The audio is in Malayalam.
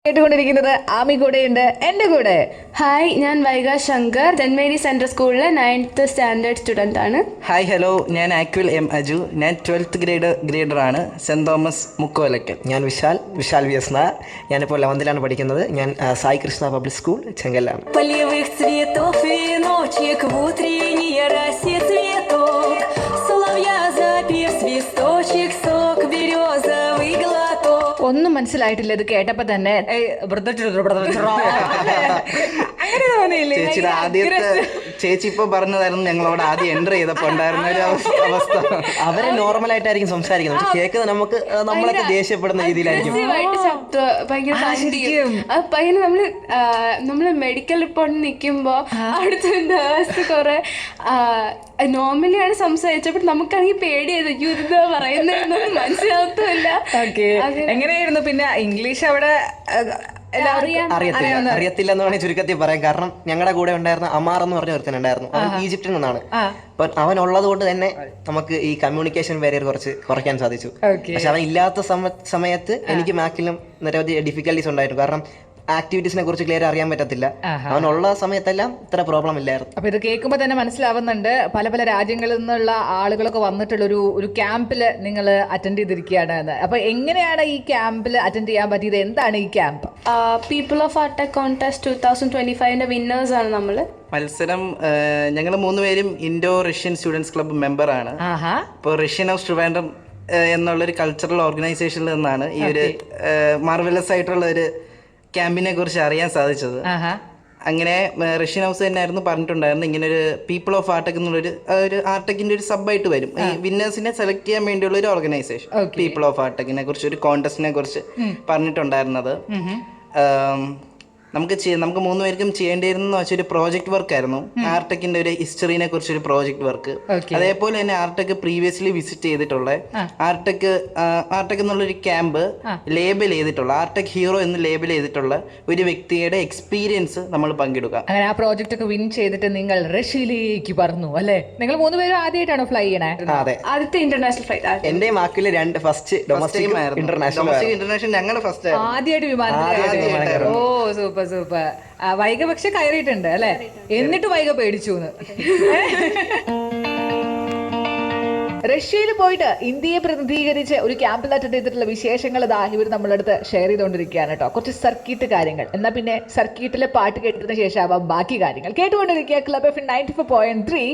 കേട്ടുകൊണ്ടിരിക്കുന്നത് ആമി കൂടെയുണ്ട് എൻ്റെ കൂടെ. ഹായ്, ഞാൻ Vaiga Shankar, saint Mary central സ്കൂളിലെ 9th സ്റ്റാൻഡേർഡ് സ്റ്റുഡൻ്റ് ആണ്. ഹായ് ഹലോ, ഞാൻ ആക്വിൽ എം അജു. ഞാൻ 12th ഗ്രേഡറാണ്, സെൻറ് തോമസ് മുക്കോലക്കൽ. ഞാൻ വിശാൽ വി എസ് നായർ. ഞാനിപ്പോൾ 11th പഠിക്കുന്നത്. ഞാൻ സായി കൃഷ്ണ പബ്ലിക് സ്കൂൾ ചെങ്കല്ലാണ്. ഒന്നും മനസ്സിലായിട്ടില്ല ഇത് കേട്ടപ്പോ തന്നെ. അങ്ങനെ തോന്നിയില്ലേ? ചേച്ചിയുടെ ആദ്യത്തെ ചേച്ചി ഇപ്പൊ പറഞ്ഞതായിരുന്നു ഞങ്ങളോട് ആദ്യം എൻ്റർ ചെയ്തപ്പോ ഉണ്ടായിരുന്ന ഒരു അവസ്ഥ. അവരെ നോർമൽ ആയിട്ടായിരിക്കും സംസാരിക്കുന്നത്, പക്ഷെ കേൾക്കുന്നത് നമ്മളൊക്കെ ദേഷ്യപ്പെടുന്ന രീതിയിലായിരിക്കും. നമ്മള് മെഡിക്കൽ റിപ്പോർട്ടിൽ നിൽക്കുമ്പോ അവിടുത്തെ നേഴ്സ് കുറെ നോർമലി ആണ് സംസാരിച്ചപ്പോൾ നമുക്കാണെങ്കിൽ പേടിയായത് എന്താ പറയുന്നതെന്നൊന്നും മനസ്സിലാകത്തുമില്ല. എങ്ങനെയായിരുന്നു പിന്നെ ഇംഗ്ലീഷ് അവിടെ? അറിയത്തില്ല എന്ന് വേണമെങ്കിൽ ചുരുക്കത്തിൽ പറയാം. കാരണം ഞങ്ങളുടെ കൂടെ ഉണ്ടായിരുന്ന അമാർ എന്ന് പറഞ്ഞ ഒരുത്തനുണ്ടായിരുന്നു. അവൻ ഈജിപ്തിൽ നിന്നാണ്. അപ്പൊ അവൻ ഉള്ളത് കൊണ്ട് തന്നെ നമുക്ക് ഈ കമ്മ്യൂണിക്കേഷൻ ബാരിയർ കുറച്ച് കുറയ്ക്കാൻ സാധിച്ചു. പക്ഷെ അവൻ ഇല്ലാത്ത സമയത്ത് എനിക്ക് മാക്കിലും നിരവധി ഡിഫിക്കൽട്ടീസ് ഉണ്ടായിരുന്നു. കാരണം ആക്ടിവിറ്റീസിനെ കുറിച്ച് ക്ലിയർ അറിയാൻ പറ്റത്തില്ല. അവനുള്ള സമയത്തെല്ലാം ഇത്ര പ്രോബ്ലം ഇല്ലായിരുന്നു. അപ്പൊ ഇത് കേൾക്കുമ്പോൾ തന്നെ മനസ്സിലാവുന്നുണ്ട്, പല പല രാജ്യങ്ങളിൽ നിന്നുള്ള ആളുകളൊക്കെ വന്നിട്ടുള്ള ഒരു ക്യാമ്പിൽ നിങ്ങൾ അറ്റൻഡ് ചെയ്തിരിക്കുകയാണ് എന്ന്. അപ്പൊ എങ്ങനെയാണ് ഈ ക്യാമ്പിൽ അറ്റൻഡ് ചെയ്യാൻ പറ്റിയത്? എന്താണ് ഈ camp? People of art tech contest 2025 winners ആണ് നമ്മള്. മത്സരം ഞങ്ങൾ 3 പേരും ഇൻഡോ റഷ്യൻ സ്റ്റുഡൻസ് ക്ലബ്ബ് മെമ്പറാണ്. ഇപ്പോൾ റഷ്യൻ ഓഫ് ട്രിവാൻഡ്രം എന്നുള്ളൊരു കൾച്ചറൽ ഓർഗനൈസേഷനിൽ നിന്നാണ് ഈ ഒരു മാർവലസ് ആയിട്ടുള്ള ഒരു ക്യാമ്പിനെ കുറിച്ച് അറിയാൻ സാധിച്ചത്. അങ്ങനെ റഷ്യൻ ഹൗസ് തന്നെയായിരുന്നു പറഞ്ഞിട്ടുണ്ടായിരുന്നു, ഇങ്ങനെ ഒരു പീപ്പിൾ ഓഫ് ആർടെക് എന്നുള്ളൊരു ആർടെക്കിന്റെ ഒരു സബായിട്ട് വരും. ഈ വിന്നേഴ്സിനെ സെലക്ട് ചെയ്യാൻ വേണ്ടിയുള്ള ഒരു ഓർഗനൈസേഷൻ പീപ്പിൾ ഓഫ് ആർടെക്കിനെ കുറിച്ച് ഒരു കോൺടെസ്റ്റിനെ കുറിച്ച് പറഞ്ഞിട്ടുണ്ടായിരുന്നത്. നമുക്ക് 3 പേർക്കും ചെയ്യേണ്ടിയിരുന്ന വെച്ചാൽ ഒരു പ്രോജക്റ്റ് വർക്ക് ആയിരുന്നു. ആർടെക്കിന്റെ ഒരു ഹിസ്റ്ററിനെ കുറിച്ച് ഒരു പ്രോജക്റ്റ് വർക്ക്. അതേപോലെ തന്നെ ആർടെക് പ്രീവിയസ്ലി വിസിറ്റ് ചെയ്തിട്ടുള്ള ആർടെക് എന്നുള്ളൊരു ക്യാമ്പ് ലേബൽ ചെയ്തിട്ടുള്ള ആർടെക് ഹീറോ എന്ന് ലേബൽ ചെയ്തിട്ടുള്ള ഒരു വ്യക്തിയുടെ എക്സ്പീരിയൻസ് നമ്മൾ പങ്കിടുക. അങ്ങനെ ആ പ്രോജക്റ്റ് ഒക്കെ വിൻ ചെയ്തിട്ട് നിങ്ങൾ റഷ്യയിലേക്ക് പറഞ്ഞു അല്ലേ? നിങ്ങൾ 3 പേരും ആദ്യമായിട്ടാണോ ഫ്ലൈ ചെയ്യണേ? അതെ, ആദ്യത്തെ ഇന്റർനാഷണൽ ഫ്ലൈറ്റ്. എന്റെ മാക്കില് ഫസ്റ്റ് ഇന്റർനാഷണൽ ഞങ്ങളുടെ ഫസ്റ്റ് ആദ്യമായിട്ട് വിമാനത്തിൽ. ഓ സൂപ്പർ സൂപ്പർ. വൈഗ പക്ഷെ കയറിയിട്ടുണ്ട് അല്ലെ? എന്നിട്ട് വൈഗ പേടിച്ചു. റഷ്യയിൽ പോയിട്ട് ഇന്ത്യയെ പ്രതിനിധീകരിച്ച് ഒരു ക്യാമ്പിൽ അറ്റൻഡ് ചെയ്തിട്ടുള്ള വിശേഷങ്ങൾ ഇവർ നമ്മളടുത്ത് ഷെയർ ചെയ്തുകൊണ്ടിരിക്കുകയാണ് കേട്ടോ. കുറച്ച് സർക്യൂട്ട് കാര്യങ്ങൾ. എന്നാൽ പിന്നെ സർക്യൂട്ടിലെ പാട്ട് കേട്ടതിന് ശേഷം ആവാം ബാക്കി കാര്യങ്ങൾ. കേട്ടുകൊണ്ടിരിക്കുക ക്ലബ് എഫ് 94.3.